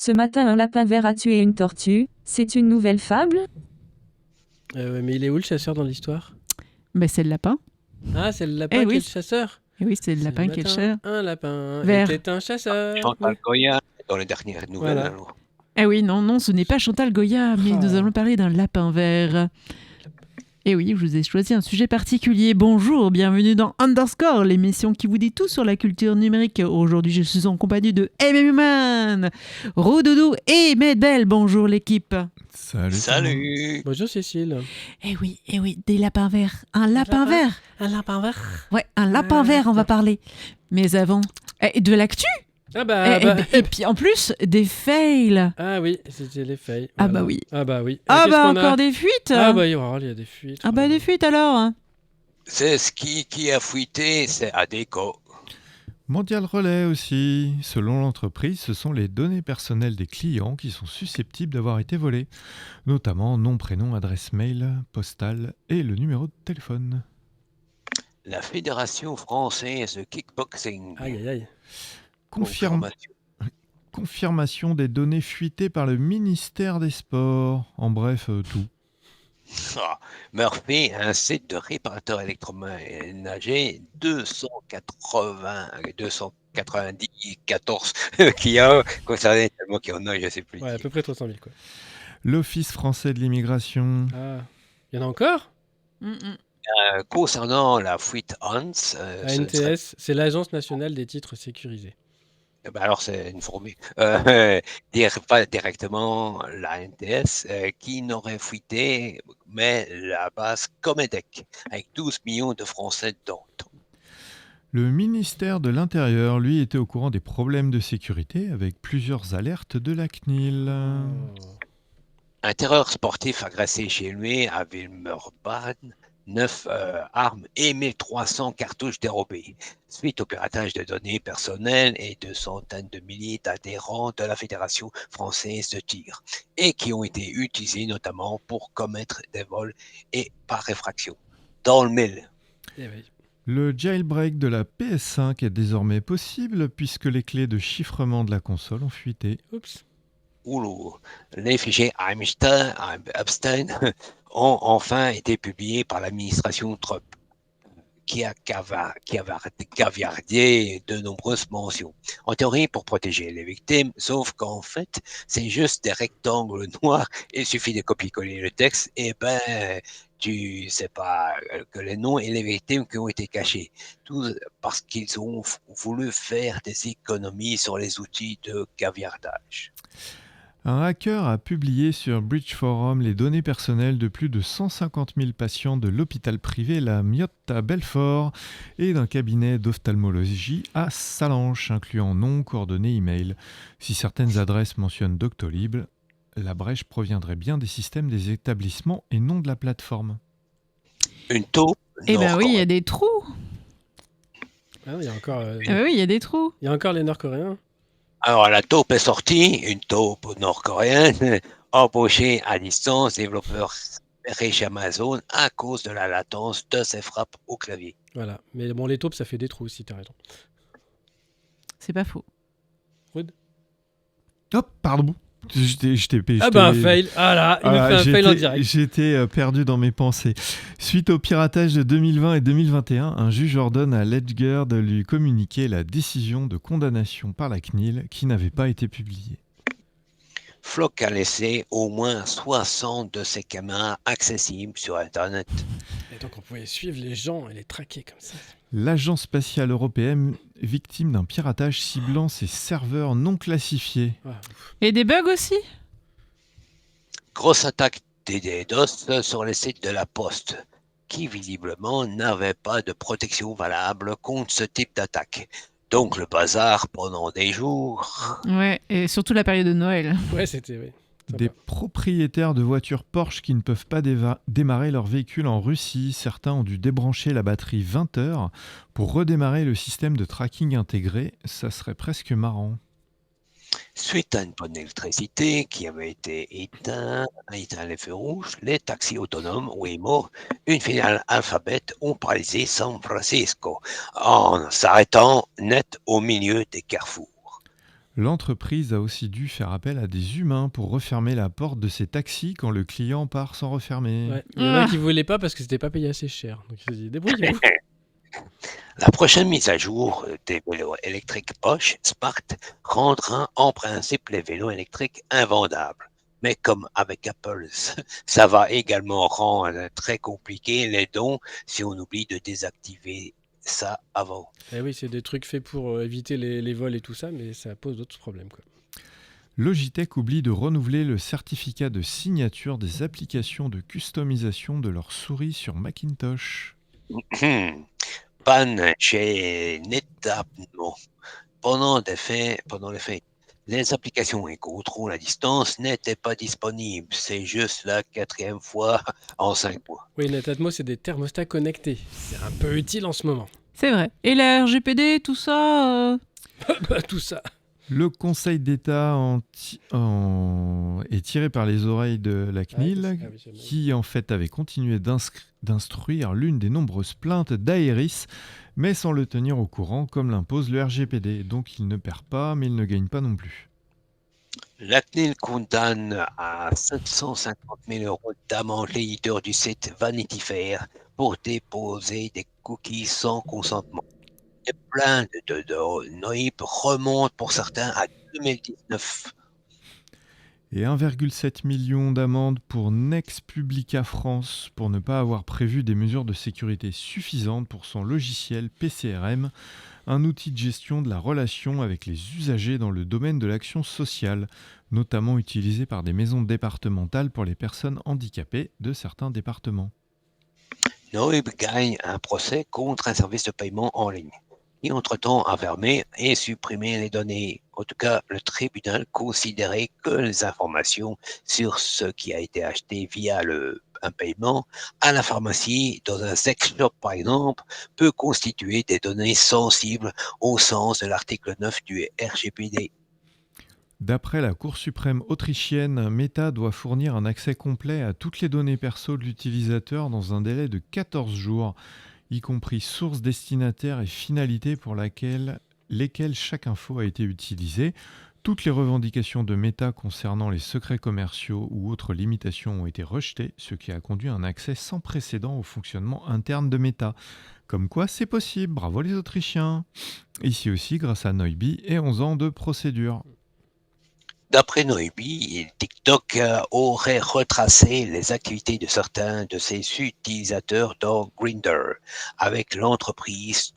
Ce matin, un lapin vert a tué une tortue. C'est une nouvelle fable? Ouais, mais il est où le chasseur dans l'histoire? Ben, c'est le lapin. Ah, c'est le lapin qui oui. est le chasseur. Et oui, c'est le lapin qui est le chasseur. Un lapin Vert. était un chasseur. Chantal Goya, dans les dernières nouvelles. Voilà. Alors. Eh oui, non, ce n'est pas Chantal Goya, mais nous allons parler d'un lapin vert. Et oui, je vous ai choisi un sujet particulier. Bonjour, bienvenue dans Underscore, l'émission qui vous dit tout sur la culture numérique. Aujourd'hui, je suis en compagnie de Man, Rodoudou et Medbel. Bonjour l'équipe. Salut. Bonjour Cécile. Eh oui, des lapins verts. Un lapin vert. Un lapin vert. Ouais, un lapin vert, on va parler. Mais avant, de l'actu. Et puis en plus, des fails. Ah oui, c'était les fails. Voilà. Ah bah oui. Encore des fuites. Ah bah il y a des fuites. Ah bah des fuites alors. C'est ce qui a fuité, c'est Adecco. Mondial Relais aussi. Selon l'entreprise, ce sont les données personnelles des clients qui sont susceptibles d'avoir été volées, notamment nom, prénom, adresse mail, postale et le numéro de téléphone. La Fédération française de kickboxing. Aïe. Confirmation des données fuitées par le ministère des Sports. En bref, tout. Murphy, un site de réparateur électroménager 294 qui a concerné tellement qu'il y en a, je ne sais plus. Ouais, à peu près 300 000 quoi. L'Office français de l'immigration. Ah, il y en a encore? Concernant la fuite Hans, ANTS, c'est l'Agence nationale des titres sécurisés. Alors c'est informé. Pas directement la NTS qui n'aurait fuité, mais la base Comedec, avec 12 millions de Français dedans. Le ministère de l'Intérieur, lui, était au courant des problèmes de sécurité avec plusieurs alertes de la CNIL. Un terreur sportif agressé chez lui à Villeurbanne. 9 armes et 1300 cartouches dérobées, suite au piratage de données personnelles et de centaines de milliers d'adhérents de la Fédération française de tir, et qui ont été utilisés notamment pour commettre des vols et par effraction. Dans le mille. Le jailbreak de la PS5 est désormais possible puisque les clés de chiffrement de la console ont fuité. Oups. Les fichiers Epstein ont enfin été publiés par l'administration Trump, qui a caviardé de nombreuses mentions. En théorie, pour protéger les victimes, sauf qu'en fait, c'est juste des rectangles noirs. Il suffit de copier-coller le texte et tu sais pas que les noms et les victimes qui ont été cachés. Tout parce qu'ils ont voulu faire des économies sur les outils de caviardage. Un hacker a publié sur Breach Forum les données personnelles de plus de 150 000 patients de l'hôpital privé La Miotte à Belfort et d'un cabinet d'ophtalmologie à Salanches, incluant nom, coordonnées, email. Si certaines adresses mentionnent Doctolib, la brèche proviendrait bien des systèmes des établissements et non de la plateforme. Une taupe. Eh ben oui, il y a des trous. Ah oui, il y a encore. Oui, il y a des trous. Il y a encore les Nord-Coréens. Alors, la taupe est sortie, une taupe nord-coréenne, embauchée à distance, développeur riche Amazon, à cause de la latence de ses frappes au clavier. Voilà, mais bon, les taupes, ça fait des trous aussi, t'as raison. C'est pas faux. Rude. Hop, pardon. Ah bah un fail, il nous fait un fail en direct. J'étais perdu dans mes pensées. Suite au piratage de 2020 et 2021, un juge ordonne à LedgerD de lui communiquer la décision de condamnation par la CNIL qui n'avait pas été publiée. Flock a laissé au moins 60 de ses caméras accessibles sur Internet. Et donc on pouvait suivre les gens et les traquer comme ça. L'agence spatiale européenne victime d'un piratage ciblant ses serveurs non classifiés. Et des bugs aussi ? Grosse attaque des DDoS sur les sites de la Poste, qui visiblement n'avaient pas de protection valable contre ce type d'attaque. Donc le bazar pendant des jours. Ouais, et surtout la période de Noël. Ouais, c'était... Oui. Des propriétaires de voitures Porsche qui ne peuvent pas démarrer leur véhicule en Russie. Certains ont dû débrancher la batterie 20 heures pour redémarrer le système de tracking intégré. Ça serait presque marrant. Suite à une panne d'électricité qui avait été éteint les feux rouges, les taxis autonomes Waymo, une filiale Alphabet, ont paralysé San Francisco en s'arrêtant net au milieu des carrefours. L'entreprise a aussi dû faire appel à des humains pour refermer la porte de ses taxis quand le client part sans refermer. Ouais. Il y en a qui voulaient pas parce que c'était pas payé assez cher. Donc ils se disaient débrouillez-vous. La prochaine mise à jour des vélos électriques Bosch Smart rendra en principe les vélos électriques invendables. Mais comme avec Apple, ça va également rendre très compliqué les dons si on oublie de désactiver ça avant. Eh oui, c'est des trucs faits pour éviter les vols et tout ça, mais ça pose d'autres problèmes, quoi. Logitech oublie de renouveler le certificat de signature des applications de customisation de leur souris sur Macintosh. Panne chez Netatmo. Pendant les faits, les applications et contrôles à distance n'étaient pas disponibles. C'est juste la 4e fois en 5 mois. Oui, Netatmo, c'est des thermostats connectés. C'est un peu utile en ce moment. C'est vrai. Et la RGPD, tout ça Tout ça. Le Conseil d'État est tiré par les oreilles de la CNIL, qui en fait avait continué d'instruire l'une des nombreuses plaintes d'Aeris, mais sans le tenir au courant comme l'impose le RGPD. Donc il ne perd pas, mais il ne gagne pas non plus. La CNIL condamne à 750 000 € d'amende l'éditeur du site Vanity Fair pour déposer des cookies sans consentement. Les plaintes de Noip remontent pour certains à 2019. Et 1,7 million d'amendes pour Nex Publica France pour ne pas avoir prévu des mesures de sécurité suffisantes pour son logiciel PCRM, un outil de gestion de la relation avec les usagers dans le domaine de l'action sociale, notamment utilisé par des maisons départementales pour les personnes handicapées de certains départements. Noip gagne un procès contre un service de paiement en ligne, qui entre-temps a fermé et supprimé les données. En tout cas, le tribunal considérait que les informations sur ce qui a été acheté via un paiement à la pharmacie, dans un sex shop par exemple, peut constituer des données sensibles au sens de l'article 9 du RGPD. D'après la Cour suprême autrichienne, Meta doit fournir un accès complet à toutes les données perso de l'utilisateur dans un délai de 14 jours, y compris source, destinataire et finalité pour lesquelles chaque info a été utilisée. Toutes les revendications de Meta concernant les secrets commerciaux ou autres limitations ont été rejetées, ce qui a conduit à un accès sans précédent au fonctionnement interne de Meta. Comme quoi c'est possible, bravo les Autrichiens. Ici aussi grâce à Noibi et 11 ans de procédure. D'après Noibi, TikTok aurait retracé les activités de certains de ses utilisateurs dans Grindr avec l'entreprise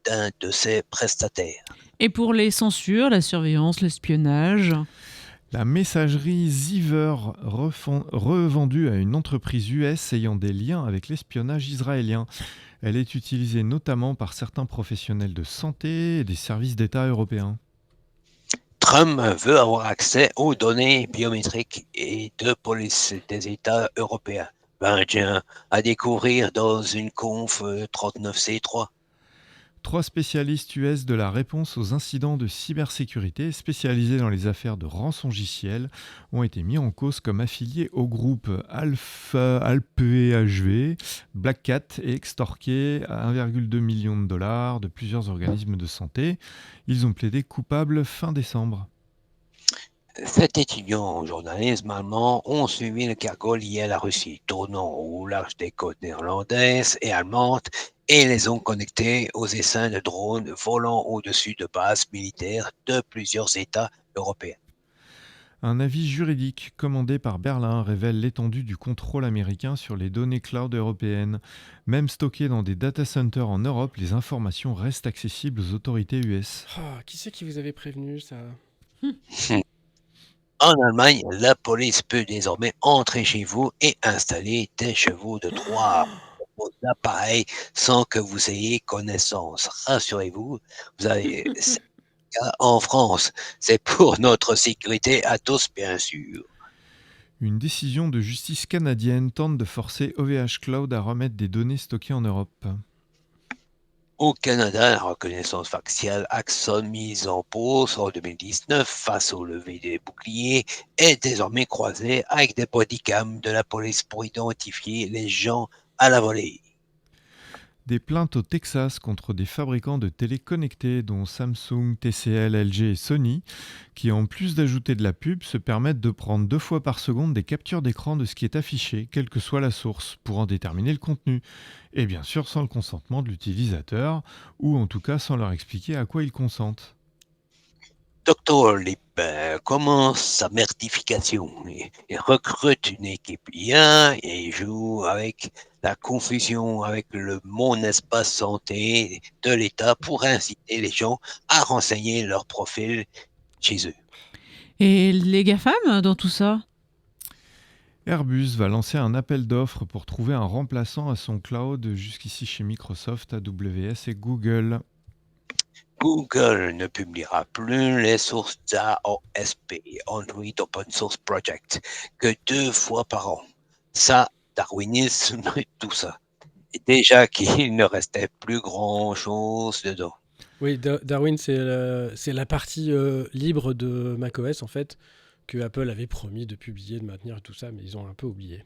d'un de ses prestataires. Et pour les censures, la surveillance, l'espionnage? La messagerie Ziver, revendue à une entreprise US ayant des liens avec l'espionnage israélien. Elle est utilisée notamment par certains professionnels de santé et des services d'État européens. Trump veut avoir accès aux données biométriques et de police des États européens. Tiens, à découvrir dans une conf 39C3. 3 spécialistes US de la réponse aux incidents de cybersécurité spécialisés dans les affaires de rançongiciel ont été mis en cause comme affiliés au groupe Alphv, Black Cat et extorqués à 1,2 million de dollars de plusieurs organismes de santé. Ils ont plaidé coupables fin décembre. 7 étudiants en journalisme allemand ont suivi le cargo lié à la Russie, tournant au large des côtes néerlandaises et allemandes, et les ont connectés aux essaims de drones volant au-dessus de bases militaires de plusieurs États européens. Un avis juridique commandé par Berlin révèle l'étendue du contrôle américain sur les données cloud européennes. Même stockées dans des data centers en Europe, les informations restent accessibles aux autorités US. Oh, qui c'est qui vous avait prévenu ça? En Allemagne, la police peut désormais entrer chez vous et installer des chevaux de Troie vos appareils sans que vous ayez connaissance. Rassurez-vous, vous avez ce cas en France. C'est pour notre sécurité à tous, bien sûr. Une décision de justice canadienne tente de forcer OVH Cloud à remettre des données stockées en Europe. Au Canada, la reconnaissance faciale Axon mise en pause en 2019 face au lever des boucliers est désormais croisée avec des bodycams de la police pour identifier les gens à la volée. Des plaintes au Texas contre des fabricants de télé connectés dont Samsung, TCL, LG et Sony, qui en plus d'ajouter de la pub, se permettent de prendre 2 fois par seconde des captures d'écran de ce qui est affiché, quelle que soit la source, pour en déterminer le contenu. Et bien sûr sans le consentement de l'utilisateur, ou en tout cas sans leur expliquer à quoi ils consentent. Dr. Lip commence sa merdification. Il recrute une équipe IA et joue avec la confusion avec le mon espace santé de l'État pour inciter les gens à renseigner leur profil chez eux. Et les GAFAM dans tout ça? Airbus va lancer un appel d'offres pour trouver un remplaçant à son cloud jusqu'ici chez Microsoft, AWS et Google. Google ne publiera plus les sources d'AOSP, Android Open Source Project, que 2 fois par an. Ça, darwinisme, tout ça. Et déjà qu'il ne restait plus grand-chose dedans. Oui, Darwin, c'est la partie libre de macOS, en fait, que Apple avait promis de publier, de maintenir et tout ça, mais ils ont un peu oublié.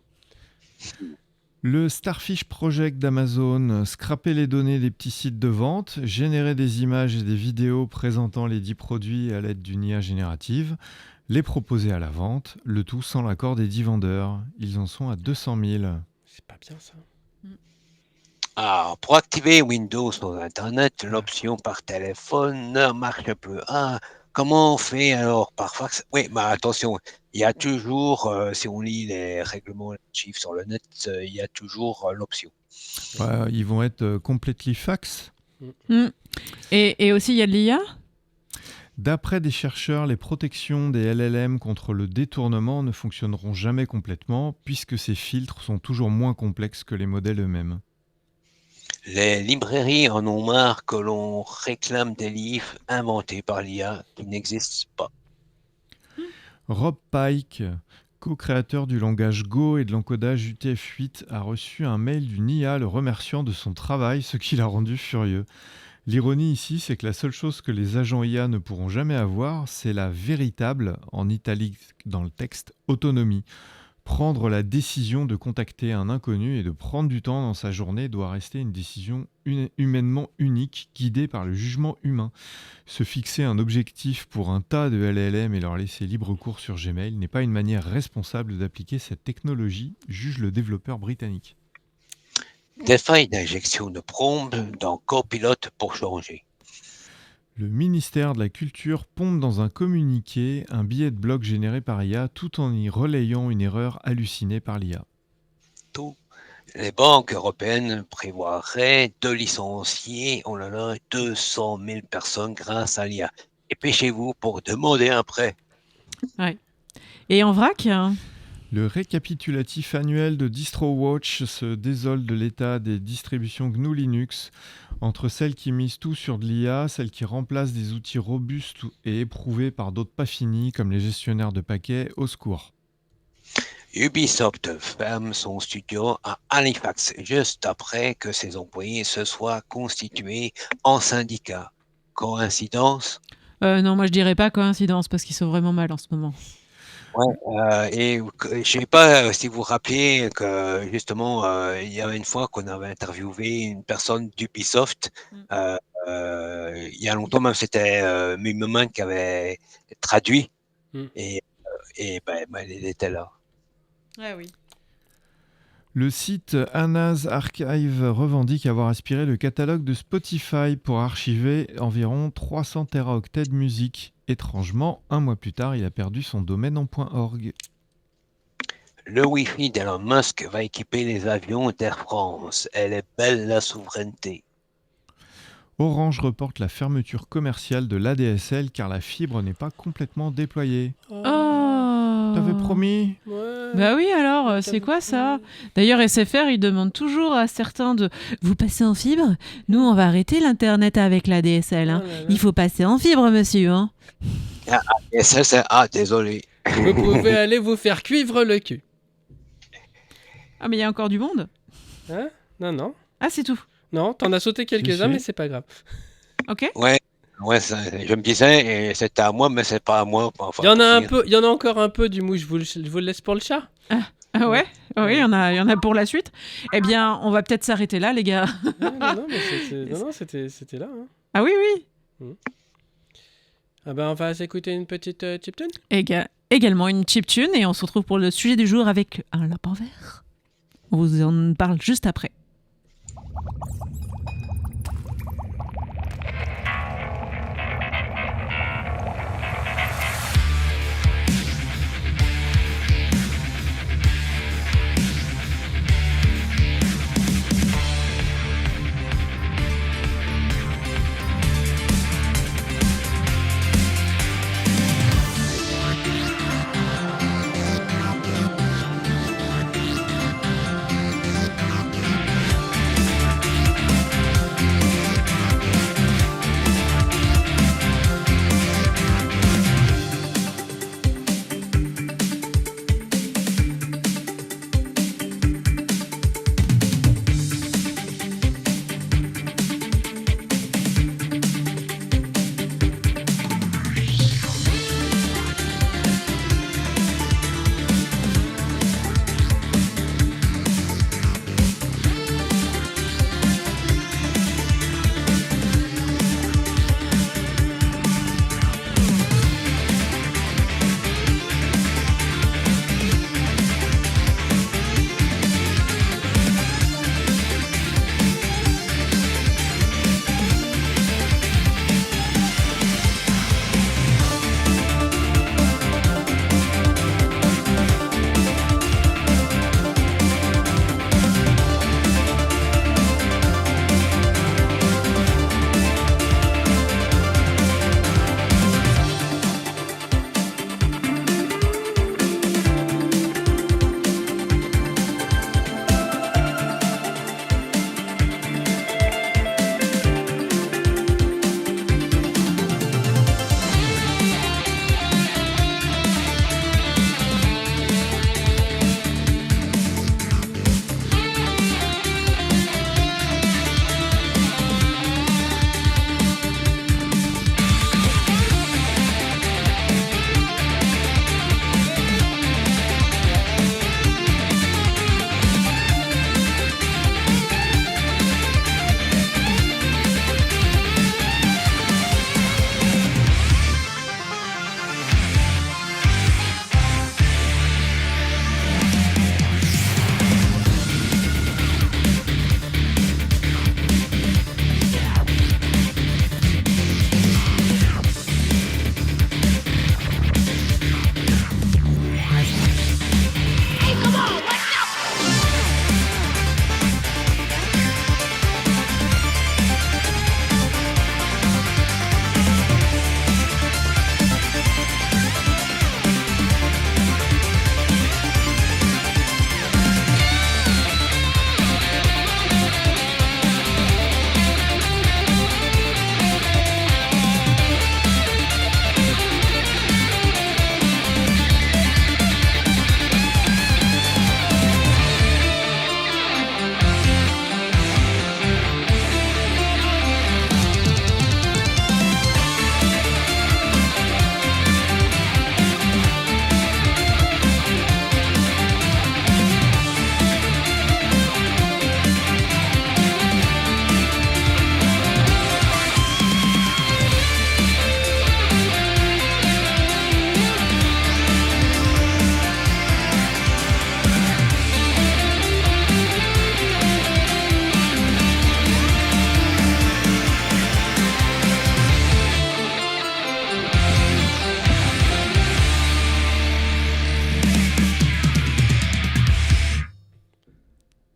Le Starfish Project d'Amazon, scraper les données des petits sites de vente, générer des images et des vidéos présentant les 10 produits à l'aide d'une IA générative, les proposer à la vente, le tout sans l'accord des 10 vendeurs. Ils en sont à 200 000. C'est pas bien ça. Ah, pour activer Windows sur Internet, l'option par téléphone ne marche plus. Ah, comment on fait alors par fax? Oui, mais attention, il y a toujours, si on lit les règlements chiffres sur le net, il y a toujours l'option. Ouais, ils vont être completely fax. Et aussi, il y a de l'IA? D'après des chercheurs, les protections des LLM contre le détournement ne fonctionneront jamais complètement puisque ces filtres sont toujours moins complexes que les modèles eux-mêmes. Les librairies en ont marre que l'on réclame des livres inventés par l'IA qui n'existent pas. Rob Pike, co-créateur du langage Go et de l'encodage UTF-8, a reçu un mail d'une IA le remerciant de son travail, ce qui l'a rendu furieux. L'ironie ici, c'est que la seule chose que les agents IA ne pourront jamais avoir, c'est la véritable, en italique dans le texte, autonomie. Prendre la décision de contacter un inconnu et de prendre du temps dans sa journée doit rester une décision humainement unique, guidée par le jugement humain. Se fixer un objectif pour un tas de LLM et leur laisser libre cours sur Gmail n'est pas une manière responsable d'appliquer cette technologie, juge le développeur britannique. Des failles d'injection de prompt dans Copilot pour changer. Le ministère de la Culture pompe dans un communiqué un billet de blog généré par IA tout en y relayant une erreur hallucinée par l'IA. Les banques européennes prévoiraient de licencier 200 000 personnes grâce à l'IA. Dépêchez-vous pour demander un prêt. Ouais. Et en vrac? Le récapitulatif annuel de DistroWatch se désole de l'état des distributions GNU Linux, entre celles qui misent tout sur de l'IA, celles qui remplacent des outils robustes et éprouvés par d'autres pas finis, comme les gestionnaires de paquets, au secours. Ubisoft ferme son studio à Halifax juste après que ses employés se soient constitués en syndicat. Coïncidence? Non, moi je dirais pas coïncidence, parce qu'ils sont vraiment mal en ce moment. Ouais, et je sais pas si vous vous rappelez que justement il y avait une fois qu'on avait interviewé une personne d'Ubisoft il y a longtemps, même c'était Mimoman qui avait traduit et il était là. Ouais, oui. Le site Anna's Archive revendique avoir aspiré le catalogue de Spotify pour archiver environ 300 teraoctets de musique. Étrangement, un mois plus tard, il a perdu son domaine en .org. Le Wi-Fi d'Elon Musk va équiper les avions d'Air France. Elle est belle la souveraineté. Orange reporte la fermeture commerciale de l'ADSL car la fibre n'est pas complètement déployée. T'avais promis? Bah oui, alors, c'est quoi ça? D'ailleurs, SFR, il demande toujours à certains de « Vous passez en fibre? Nous, on va arrêter l'Internet avec la DSL. Hein. Il faut passer en fibre, monsieur. Hein. » Désolé. Vous pouvez aller vous faire cuivre le cul. Ah, mais il y a encore du monde? Hein? Non. Ah, c'est tout? Non, t'en as sauté quelques-uns, mais c'est pas grave. Ok. Ouais, je me disais, et c'était à moi, mais c'est pas à moi. Il y en a encore un peu du mou, je vous le laisse pour le chat. Ah ouais. Oui, il y en a pour la suite. Eh bien, on va peut-être s'arrêter là, les gars. Non, mais c'était là. Hein. Ah oui, oui. Ah ben, on va s'écouter une petite chiptune. Également une chiptune, et on se retrouve pour le sujet du jour avec un lapin vert. On vous en parle juste après.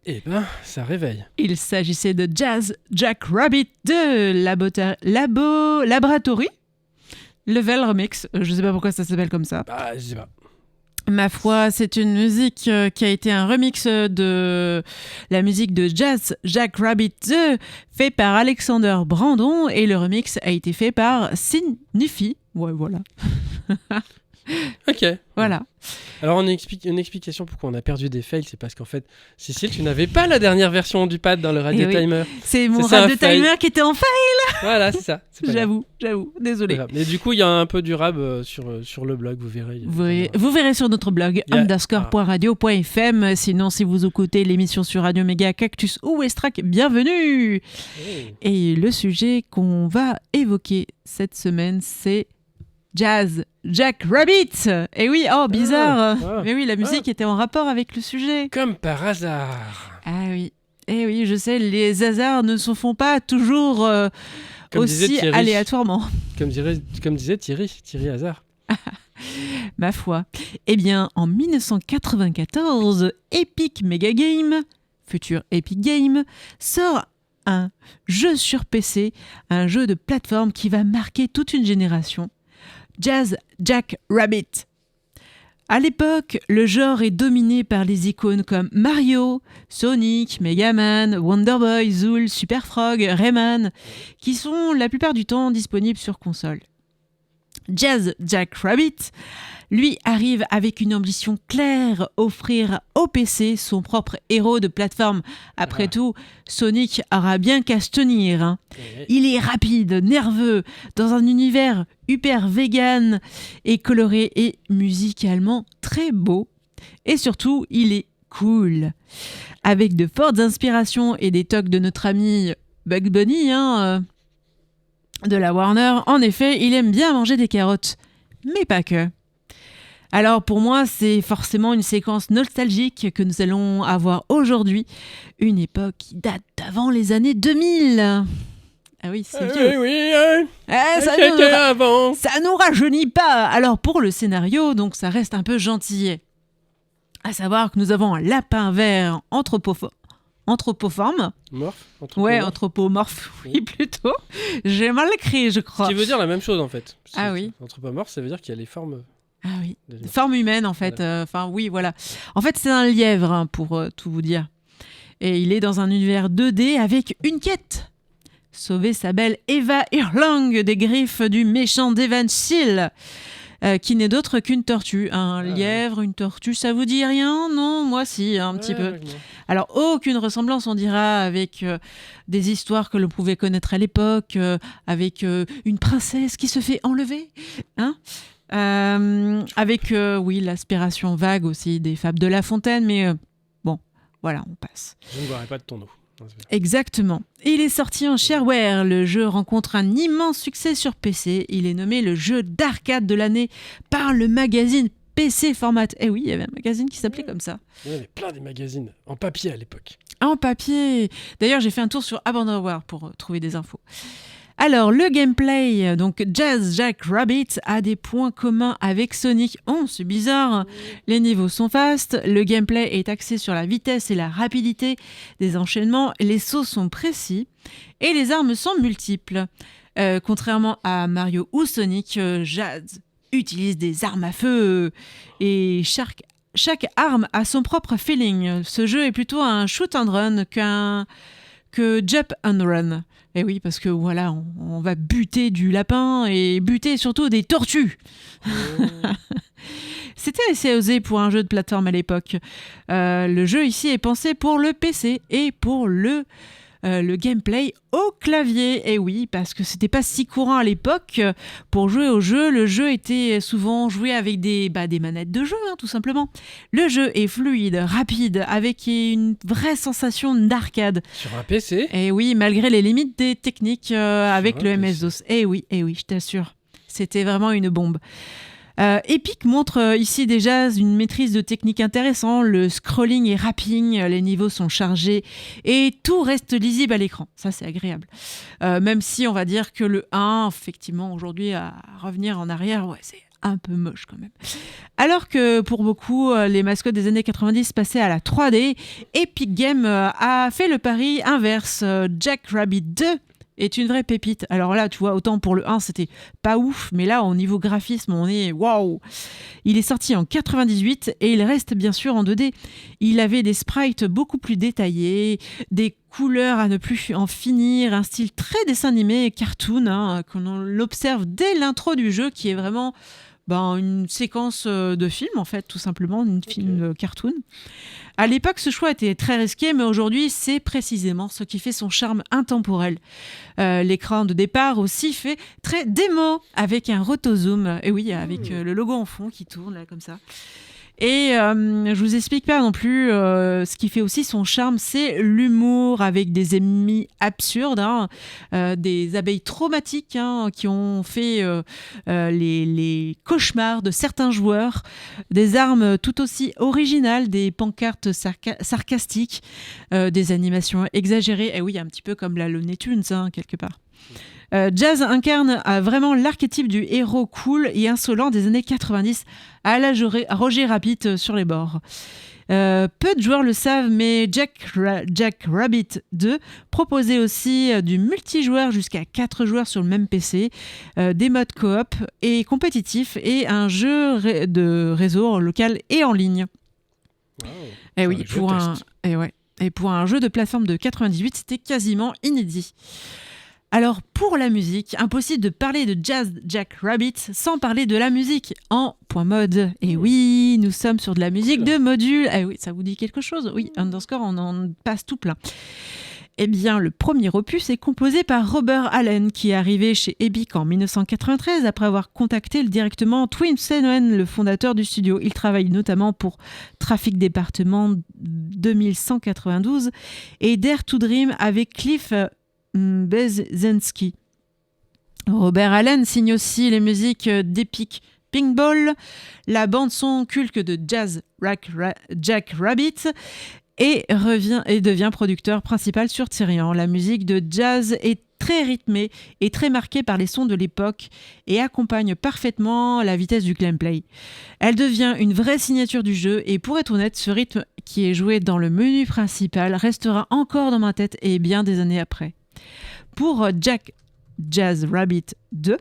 Eh ben, ça réveille. Il s'agissait de Jazz Jack Rabbit de Laboratory. Level Remix. Je sais pas pourquoi ça s'appelle comme ça. Bah, je sais pas. Ma foi, c'est une musique qui a été un remix de la musique de Jazz Jack Rabbit 2, fait par Alexander Brandon, et le remix a été fait par Sin Nuffy. Ouais, voilà. Ok. Voilà. Alors, une explication pourquoi on a perdu des fails, c'est parce qu'en fait, Cécile, tu n'avais pas la dernière version du pad dans le Radio Eh oui. Timer. C'est mon C'est ça, radio un fail. timer qui était en faille. Voilà, c'est ça. C'est pas grave. J'avoue. C'est Désolé. pas grave. Mais du coup, il y a un peu du rab sur le blog, vous verrez. Vous verrez sur notre blog Yeah. underscore.radio.fm. Sinon, si vous écoutez l'émission sur Radio Méga, Cactus ou Westrack, bienvenue. Oh. Et le sujet qu'on va évoquer cette semaine, c'est Jazz Jack Rabbit. Et oui, oh bizarre. Ah. Mais oui, la musique était en rapport avec le sujet. Comme par hasard. Ah oui. Et oui, je sais, les hasards ne se font pas toujours Comme disait aussi Thierry. aléatoirement. Comme disait Thierry Hazard. Ma foi. Eh bien, en 1994, Epic Mega Game, futur Epic Game, sort un jeu sur PC, un jeu de plateforme qui va marquer toute une génération. Jazz Jack Rabbit. À l'époque, le genre est dominé par les icônes comme Mario, Sonic, Mega Man, Wonder Boy, Zool, Super Frog, Rayman, qui sont la plupart du temps disponibles sur console. Jazz Jack Rabbit, lui, arrive avec une ambition claire, offrir au PC son propre héros de plateforme. Après tout, Sonic aura bien qu'à se tenir. Hein. Il est rapide, nerveux, dans un univers hyper vegan et coloré et musicalement très beau. Et surtout, il est cool. Avec de fortes inspirations et des tocs de notre ami Bugs Bunny, de la Warner, en effet, il aime bien manger des carottes. Mais pas que. Alors pour moi, c'est forcément une séquence nostalgique que nous allons avoir aujourd'hui. Une époque qui date d'avant les années 2000. Ah oui, c'est vieux. Oui, ça avant. ça nous rajeunit pas. Alors pour le scénario, donc ça reste un peu gentillet. À savoir que nous avons un lapin vert anthropomorphe. Morph. Ouais, anthropomorphe, oui, plutôt. J'ai mal écrit, je crois. Ce qui veut dire la même chose en fait. Ah oui. Anthropomorphe, ça veut dire qu'il y a les formes. Ah oui, des- forme humaine en fait. Enfin oui, voilà. En fait, c'est un lièvre, hein, pour tout vous dire. Et il est dans un univers 2D avec une quête. Sauver sa belle Eva Irlang des griffes du méchant Devan Seal, qui n'est d'autre qu'une tortue. Un lièvre, une tortue, ça vous dit rien? Non, moi si, un petit peu. vaguement. Alors, aucune ressemblance, on dira, avec des histoires que l'on pouvait connaître à l'époque, avec une princesse qui se fait enlever, hein, avec, oui, l'aspiration vague aussi des fables de La Fontaine, mais bon, voilà, on passe. Je ne boirai pas de ton eau. Non, c'est pas ça. Exactement. Il est sorti en shareware. Le jeu rencontre un immense succès sur PC. Il est nommé le jeu d'arcade de l'année par le magazine PC Format. Eh oui, il y avait un magazine qui s'appelait comme ça. Il y avait plein des magazines en papier à l'époque. En papier. D'ailleurs, j'ai fait un tour sur Abandonware pour trouver des infos. Alors, le gameplay, donc Jazz Jack Rabbit a des points communs avec Sonic. Oh, c'est bizarre. Les niveaux sont vastes, le gameplay est axé sur la vitesse et la rapidité des enchaînements, les sauts sont précis et les armes sont multiples. Contrairement à Mario ou Sonic, Jazz utilise des armes à feu et chaque arme a son propre feeling. Ce jeu est plutôt un shoot and run que jump and run. Et oui, parce que voilà, on va buter du lapin et buter surtout des tortues. C'était assez osé pour un jeu de plateforme à l'époque. Le jeu ici est pensé pour le PC et pour le gameplay au clavier. Et oui, parce que c'était pas si courant à l'époque pour jouer au jeu. Le jeu était souvent joué avec des manettes de jeu, hein, tout simplement. Le jeu est fluide, rapide, avec une vraie sensation d'arcade. Sur un PC. Et oui, malgré les limites des techniques avec un le PC. MS-DOS. Et oui, je t'assure. C'était vraiment une bombe. Epic montre ici déjà une maîtrise de technique intéressante. Le scrolling est rapide, les niveaux sont chargés et tout reste lisible à l'écran. Ça, c'est agréable. Même si on va dire que le 1, effectivement, aujourd'hui, à revenir en arrière, ouais, c'est un peu moche quand même. Alors que pour beaucoup, les mascottes des années 90 passaient à la 3D, Epic Games a fait le pari inverse. Jack Rabbit 2 est une vraie pépite. Alors là, tu vois, autant pour le 1, c'était pas ouf, mais là, au niveau graphisme, on est waouh. Il est sorti en 98 et il reste bien sûr en 2D. Il avait des sprites beaucoup plus détaillés, des couleurs à ne plus en finir, un style très dessin animé, cartoon, hein, qu'on l'observe dès l'intro du jeu, qui est vraiment une séquence de film, en fait, tout simplement, une film cartoon. À l'époque, ce choix était très risqué, mais aujourd'hui, c'est précisément ce qui fait son charme intemporel. L'écran de départ aussi fait très démo, avec un rotozoom, et oui, avec le logo en fond qui tourne, là, comme ça. Et je vous explique pas non plus ce qui fait aussi son charme, c'est l'humour avec des ennemis absurdes, des abeilles traumatiques qui ont fait les cauchemars de certains joueurs, des armes tout aussi originales, des pancartes sarcastiques, des animations exagérées, et oui, un petit peu comme la Looney Tunes quelque part. Jazz incarne vraiment l'archétype du héros cool et insolent des années 90 à la Roger Rabbit sur les bords. Peu de joueurs le savent, mais Jack Rabbit 2 proposait aussi du multijoueur jusqu'à 4 joueurs sur le même PC, des modes coop et compétitifs et un jeu de réseau local et en ligne. Wow. Et oui, pour un jeu de plateforme de 98, c'était quasiment inédit. Alors, pour la musique, impossible de parler de Jazz Jack Rabbit sans parler de la musique en point mode. Et oui, nous sommes sur de la musique de module. Eh oui, ça vous dit quelque chose ? Oui, Underscore, on en passe tout plein. Eh bien, le premier opus est composé par Robert Allen, qui est arrivé chez Epic en 1993 après avoir contacté directement Twin Senoen, le fondateur du studio. Il travaille notamment pour Traffic Département 2192 et Dare to Dream avec Cliff Bleszinski. Robert Allen signe aussi les musiques d'Epic Pinball, la bande-son culte de Jazz Jack Rabbit et devient producteur principal sur Tyrian. La musique de Jazz est très rythmée et très marquée par les sons de l'époque et accompagne parfaitement la vitesse du gameplay. Elle devient une vraie signature du jeu et pour être honnête, ce rythme qui est joué dans le menu principal restera encore dans ma tête et bien des années après. Pour Jazz Rabbit 2,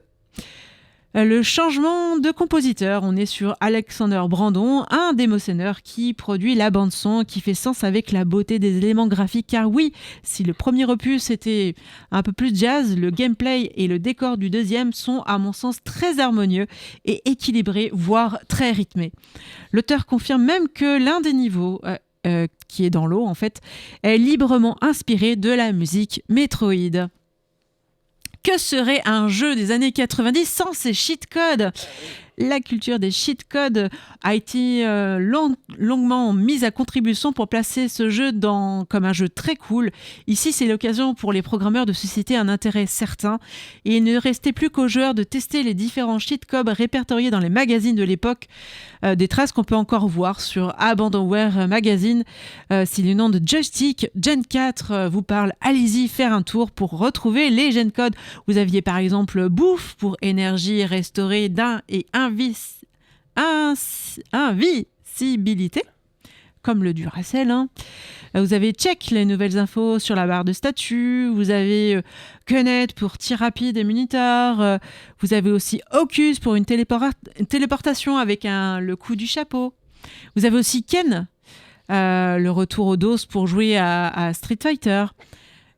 le changement de compositeur, on est sur Alexander Brandon, un démoscéneur qui produit la bande-son qui fait sens avec la beauté des éléments graphiques. Car oui, si le premier opus était un peu plus jazz, le gameplay et le décor du deuxième sont à mon sens très harmonieux et équilibrés, voire très rythmés. L'auteur confirme même que l'un des niveaux qui est dans l'eau, en fait, est librement inspiré de la musique Metroid. Que serait un jeu des années 90 sans ces cheat-codes ? La culture des cheat-codes a été longuement mise à contribution pour placer ce jeu comme un jeu très cool. Ici, c'est l'occasion pour les programmeurs de susciter un intérêt certain. Et il ne restait plus qu'aux joueurs de tester les différents cheat-codes répertoriés dans les magazines de l'époque. Des traces qu'on peut encore voir sur Abandonware Magazine. Si le nom de Joystick Gen 4 vous parle, allez-y faire un tour pour retrouver les Gen codes. Vous aviez par exemple bouffe pour énergie restaurée d'un et invisibilité, comme le Duracell. Vous avez check les nouvelles infos sur la barre de statut. Vous avez Gunnet pour tir rapide et moniteur. Vous avez aussi Hocus pour une téléportation avec le coup du chapeau. Vous avez aussi Ken, le retour au dos pour jouer à Street Fighter.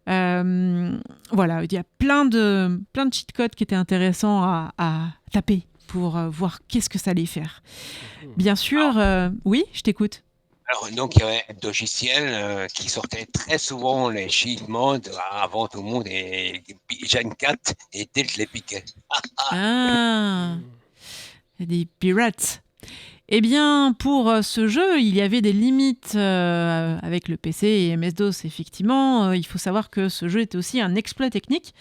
Voilà, il y a plein de cheat codes qui étaient intéressants à taper pour voir qu'est-ce que ça allait faire. Bien sûr, oui, je t'écoute. Alors, donc, il y avait un logiciel qui sortait très souvent les cheat modes avant tout le monde et Gen 4 et Tilt les piquait. Des pirates. Eh bien, pour ce jeu, il y avait des limites avec le PC et MS-DOS, effectivement. Il faut savoir que ce jeu était aussi un exploit technique.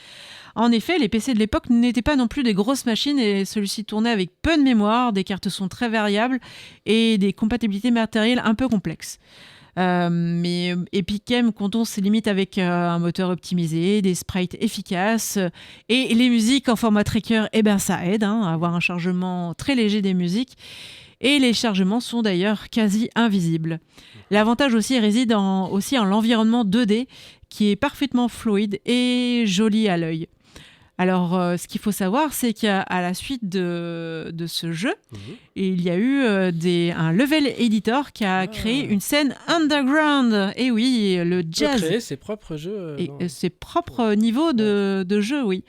En effet, les PC de l'époque n'étaient pas non plus des grosses machines et celui-ci tournait avec peu de mémoire, des cartes son très variables et des compatibilités matérielles un peu complexes. Mais Epic Games compte ses limites avec un moteur optimisé, des sprites efficaces et les musiques en format tracker, ça aide à avoir un chargement très léger des musiques. Et les chargements sont d'ailleurs quasi invisibles. L'avantage aussi réside en l'environnement 2D qui est parfaitement fluide et joli à l'œil. Alors, ce qu'il faut savoir, c'est qu'à la suite de ce jeu, il y a eu un level editor qui a créé une scène underground. Et oui, le jazz... créer ses propres jeux. Et ses propres niveaux de jeu, oui.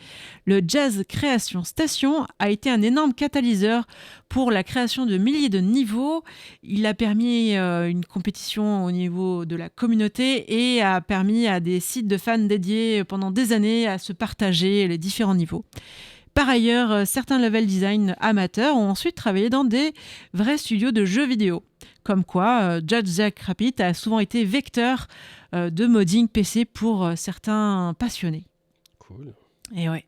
Le Jazz Création Station a été un énorme catalyseur pour la création de milliers de niveaux. Il a permis une compétition au niveau de la communauté et a permis à des sites de fans dédiés pendant des années à se partager les différents niveaux. Par ailleurs, certains level design amateurs ont ensuite travaillé dans des vrais studios de jeux vidéo. Comme quoi, Jack Rabbit a souvent été vecteur de modding PC pour certains passionnés. Cool. Et ouais.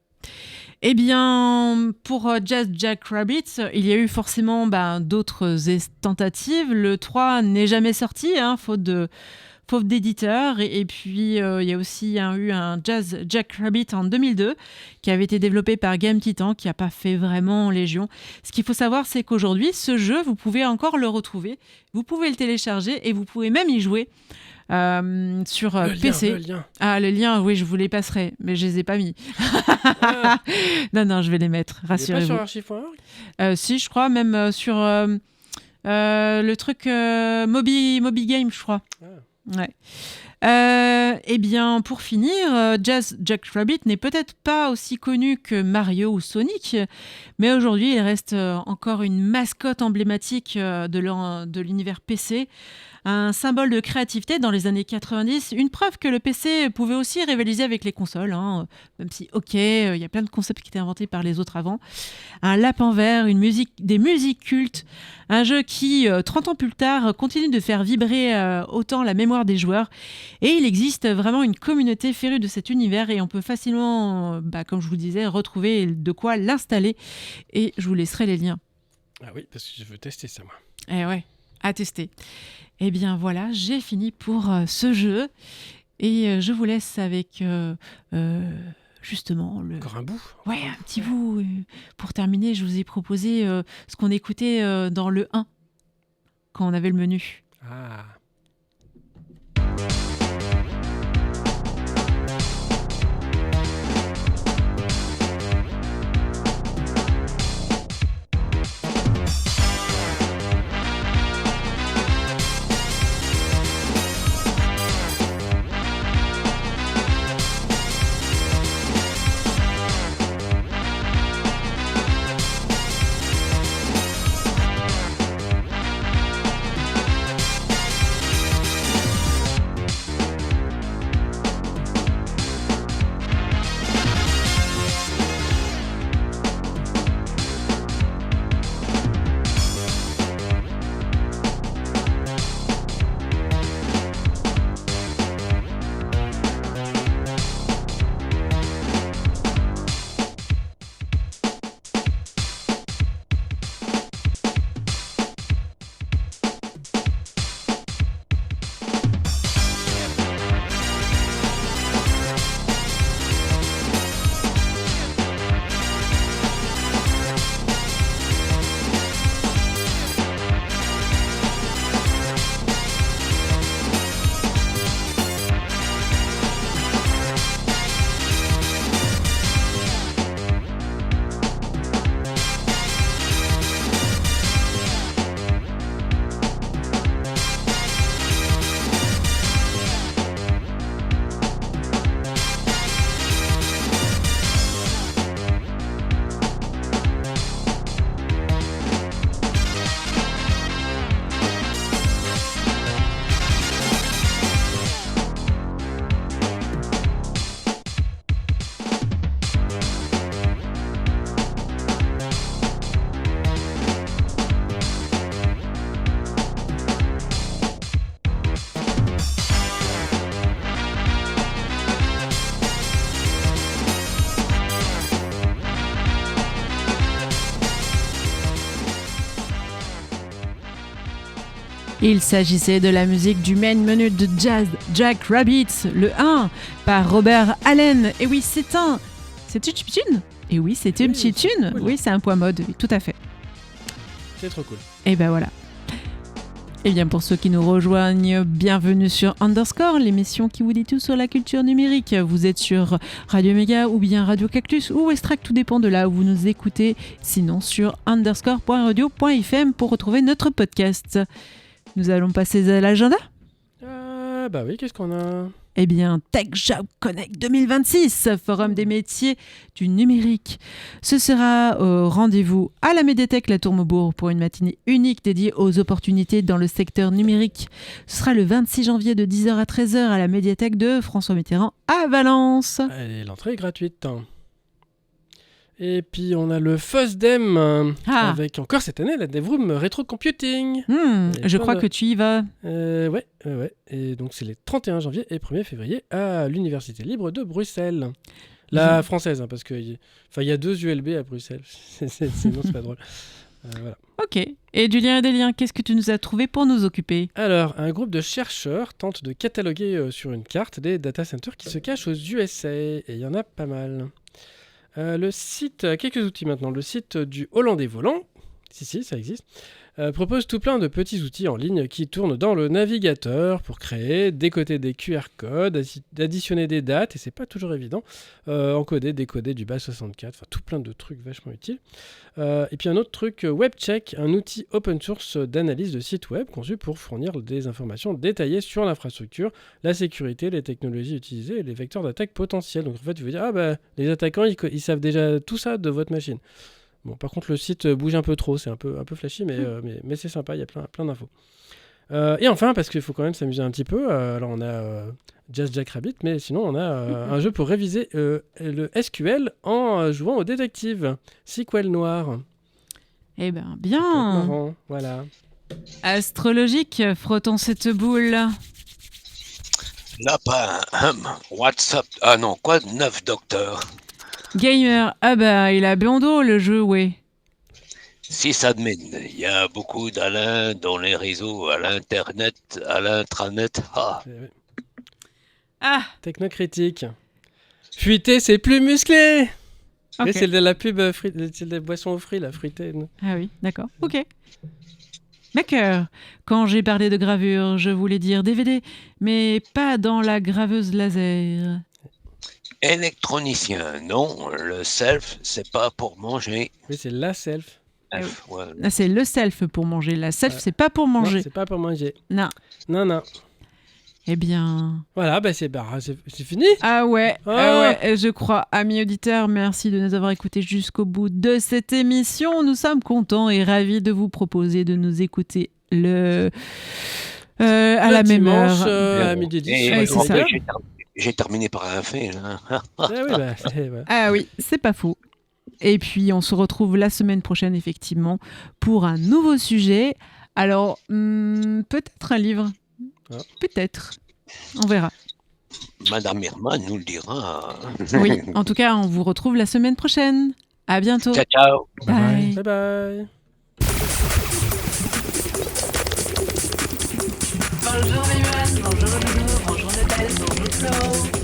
Eh bien, pour Jack Rabbit, il y a eu forcément d'autres tentatives. Le 3 n'est jamais sorti, faute d'éditeur. Et puis, il y a aussi eu un Jack Rabbit en 2002 qui avait été développé par Game Titan, qui n'a pas fait vraiment légion. Ce qu'il faut savoir, c'est qu'aujourd'hui, ce jeu, vous pouvez encore le retrouver. Vous pouvez le télécharger et vous pouvez même y jouer sur PC. Le lien. Ah, le lien, oui, je vous les passerai, mais je les ai pas mis. Ah. Non, je vais les mettre, Il est pas rassurez-vous. sur archive.org ? Si, je crois, même sur le truc Moby Game, je crois. Ah. Ouais. Eh bien, pour finir, Jack Rabbit n'est peut-être pas aussi connu que Mario ou Sonic, mais aujourd'hui, il reste encore une mascotte emblématique de l'univers PC, un symbole de créativité dans les années 90, une preuve que le PC pouvait aussi rivaliser avec les consoles, même si, il y a plein de concepts qui étaient inventés par les autres avant. Un lapin vert, des musiques cultes, un jeu qui, 30 ans plus tard, continue de faire vibrer autant la mémoire des joueurs. Et il existe vraiment une communauté férue de cet univers et on peut facilement, comme je vous disais, retrouver de quoi l'installer. Et je vous laisserai les liens. Ah oui, parce que je veux tester ça, moi. Eh ouais, à tester. Eh bien voilà, j'ai fini pour ce jeu. Et je vous laisse avec justement le... Encore un bout ? Ouais, un petit bout. Pour terminer, je vous ai proposé ce qu'on écoutait dans le 1, quand on avait le menu. Ah. Il s'agissait de la musique du main menu de Jack Rabbit, le 1, par Robert Allen. Et oui, c'est une petite tune. Et oui, c'est une petite tune. Cool. Oui, c'est un point mode, oui, tout à fait. C'est trop cool. Et ben voilà. Et bien pour ceux qui nous rejoignent, bienvenue sur Underscore, l'émission qui vous dit tout sur la culture numérique. Vous êtes sur Radio Méga ou bien Radio Cactus ou Westrack, tout dépend de là où vous nous écoutez. Sinon sur underscore.radio.fm pour retrouver notre podcast. Nous allons passer à l'agenda. Bah oui, qu'est-ce qu'on a ? Eh bien, Tech Job Connect 2026, forum des métiers du numérique. Ce sera au rendez-vous à la médiathèque La Tour-Maubourg pour une matinée unique dédiée aux opportunités dans le secteur numérique. Ce sera le 26 janvier de 10h à 13h à la médiathèque de François Mitterrand à Valence. Et l'entrée est gratuite. Et puis on a le FOSDEM avec encore cette année la DevRoom Retro Computing. Je crois que tu y vas. Ouais. Et donc c'est les 31 janvier et 1er février à l'Université libre de Bruxelles. La française, parce qu'il y a 2 ULB à Bruxelles. Sinon c'est pas drôle. Voilà. Ok. Et du lien et des liens, qu'est-ce que tu nous as trouvé pour nous occuper ? Alors, un groupe de chercheurs tente de cataloguer sur une carte des data centers qui se cachent aux USA. Et il y en a pas mal. Le site, quelques outils maintenant. Le site du Hollandais Volant, si, ça existe, propose tout plein de petits outils en ligne qui tournent dans le navigateur pour créer, décoder des QR codes, additionner des dates, et c'est pas toujours évident, encoder, décoder du base64, enfin tout plein de trucs vachement utiles. Et puis un autre truc, WebCheck, un outil open source d'analyse de sites web conçu pour fournir des informations détaillées sur l'infrastructure, la sécurité, les technologies utilisées et les vecteurs d'attaque potentiels. Donc en fait, tu veux dire, les attaquants, ils savent déjà tout ça de votre machine. Bon, par contre, le site bouge un peu trop, c'est un peu flashy, mais c'est sympa, il y a plein d'infos. Et enfin, parce qu'il faut quand même s'amuser un petit peu, alors on a Just Jackrabbit, mais sinon on a un jeu pour réviser le SQL en jouant au détective, SQL Noir. Eh ben, bien. Marrant, voilà. Astrologique, frottons cette boule. Lapin, WhatsApp, ah non, quoi, 9 docteurs. Gamer, il a bien dos le jeu, ouais. Sysadmin, il y a beaucoup d'Alain dans les réseaux, à l'internet, à l'intranet. Technocritique. Fuiter, c'est plus musclé. Okay. C'est de la pub, c'est des boissons aux fruits, la fruitée. Ah oui, d'accord, ok. D'accord. Quand j'ai parlé de gravure, je voulais dire DVD, mais pas dans la graveuse laser. Électronicien, non, le self, c'est pas pour manger. Oui, c'est la self. Ouais. Là, c'est le self pour manger. La self, c'est pas pour manger. Non, c'est pas pour manger. Non. Non. Eh bien... Voilà, c'est fini. Ah ouais, je crois. Amis auditeurs, merci de nous avoir écoutés jusqu'au bout de cette émission. Nous sommes contents et ravis de vous proposer de nous écouter le la même heure. À midi 10. Ouais, c'est ça. J'ai terminé par un fait. Ah oui, c'est pas faux. Et puis, on se retrouve la semaine prochaine, effectivement, pour un nouveau sujet. Alors, peut-être un livre. Peut-être. On verra. Madame Irma nous le dira. Oui, en tout cas, on vous retrouve la semaine prochaine. À bientôt. Ciao. Bye. Bye. Bonjour Emmanuel, bonjour Loulou, bonjour Nadège, bonjour Claude.